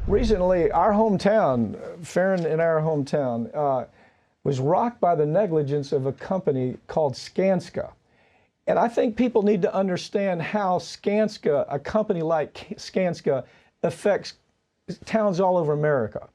Recently, our hometown, Farron in our hometown, was rocked by the negligence of a company called Skanska. And I think people need to understand how Skanska, a company like Skanska, affects towns all over America.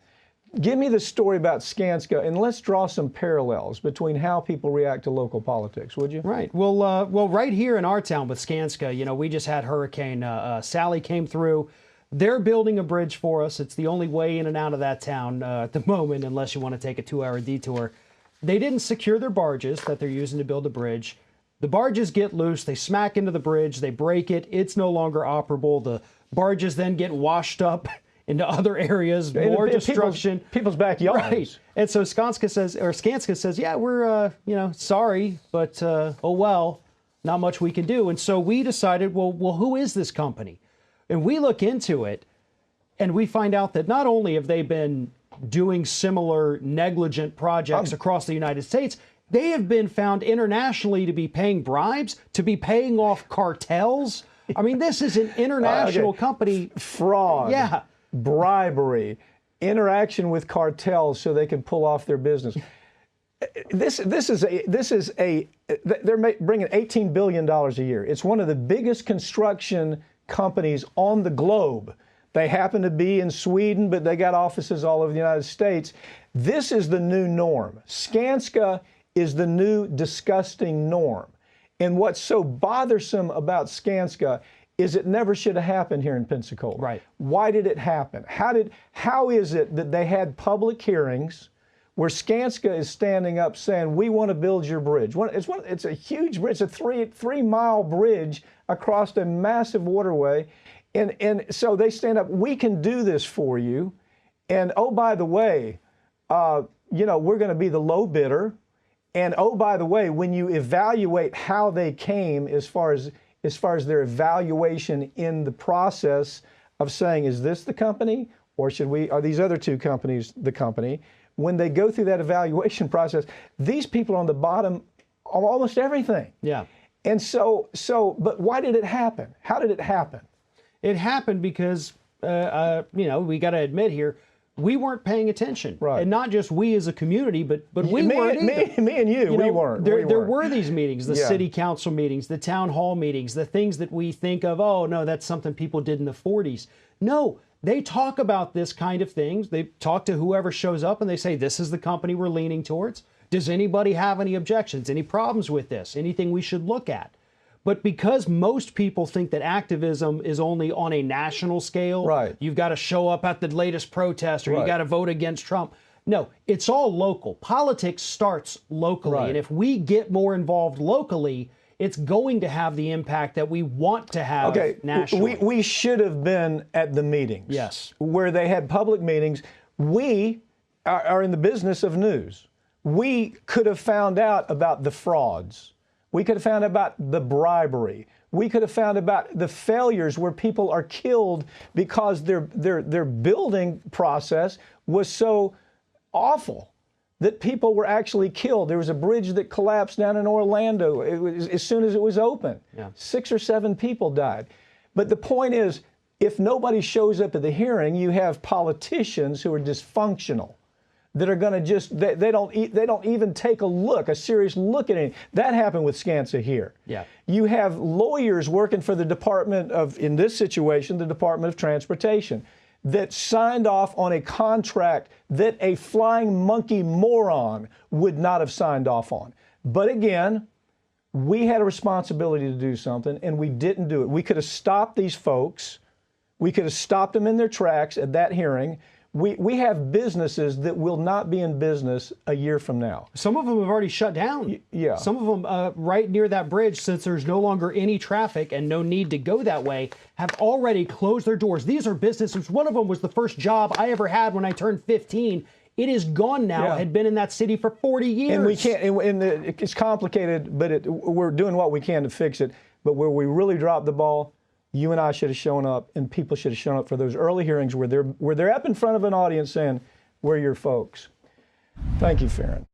Give me the story about Skanska, and let's draw some parallels between how people react to local politics, would you? Right. Well, right here in our town with Skanska, you know, we just had Hurricane Sally came through. They're building a bridge for us. It's the only way in and out of that town at the moment, unless you want to take a 2-hour detour. They didn't secure their barges that they're using to build the bridge. The barges get loose. They smack into the bridge. They break it. It's no longer operable. The barges then get washed up into other areas, more destruction. People's backyards. Right. And so Skanska says, yeah, we're, sorry, but, oh, well, not much we can do. And so we decided, well, who is this company? And we look into it, and we find out that not only have they been doing similar negligent projects across the United States, they have been found internationally to be paying bribes, to be paying off cartels. I mean, this is an international company. Fraud. Yeah. Bribery, interaction with cartels so they can pull off their business. They're bringing $18 billion a year. It's one of the biggest construction companies on the globe. They happen to be in Sweden, but they got offices all over the United States. This is the new norm. Skanska is the new disgusting norm. And what's so bothersome about Skanska is it never should have happened here in Pensacola. Right. Why did it happen? How is it that they had public hearings where Skanska is standing up saying, we want to build your bridge? It's a huge bridge. It's a three-mile bridge across a massive waterway. And so they stand up, we can do this for you. And oh, by the way, we're going to be the low bidder. And oh, by the way, when you evaluate how they came as far as their evaluation in the process of saying, is this the company or are these other two companies the company? When they go through that evaluation process, these people are on the bottom of almost everything. Yeah. And but why did it happen? How did it happen? It happened because, we got to admit here, we weren't paying attention. Right. And not just we as a community, but we weren't either. Me and you, we weren't. There were these meetings, the city council meetings, the town hall meetings, the things that we think of, oh, no, that's something people did in the 40s. No, they talk about this kind of things. They talk to whoever shows up and they say, this is the company we're leaning towards. Does anybody have any objections, any problems with this, anything we should look at? But because most people think that activism is only on a national scale, right, you've got to show up at the latest protest or you got to vote against Trump. No, it's all local. Politics starts locally. Right. And if we get more involved locally, it's going to have the impact that we want to have nationally. We should have been at the meetings. Yes. Where they had public meetings. We are in the business of news. We could have found out about the frauds. We could have found out about the bribery. We could have found about the failures where people are killed because their building process was so awful that people were actually killed. There was a bridge that collapsed down in Orlando as soon as it was open. Yeah. 6 or 7 people died. But the point is, if nobody shows up at the hearing, you have politicians who are dysfunctional, that are going to just, they don't even take a serious look at it. That happened with Skanska here. Yeah. You have lawyers working for the Department of, in this situation, the Department of Transportation, that signed off on a contract that a flying monkey moron would not have signed off on. But again, we had a responsibility to do something, and we didn't do it. We could have stopped these folks. We could have stopped them in their tracks at that hearing. We have businesses that will not be in business a year from now. Some of them have already shut down. Yeah. Some of them right near that bridge, since there's no longer any traffic and no need to go that way, have already closed their doors. These are businesses. One of them was the first job I ever had when I turned 15. It is gone now. Yeah. Had been in that city for 40 years. And we can't. It's complicated, but we're doing what we can to fix it. But where we really dropped the ball, you and I should have shown up, and people should have shown up for those early hearings where they're up in front of an audience saying, we're your folks. Thank you, Farron.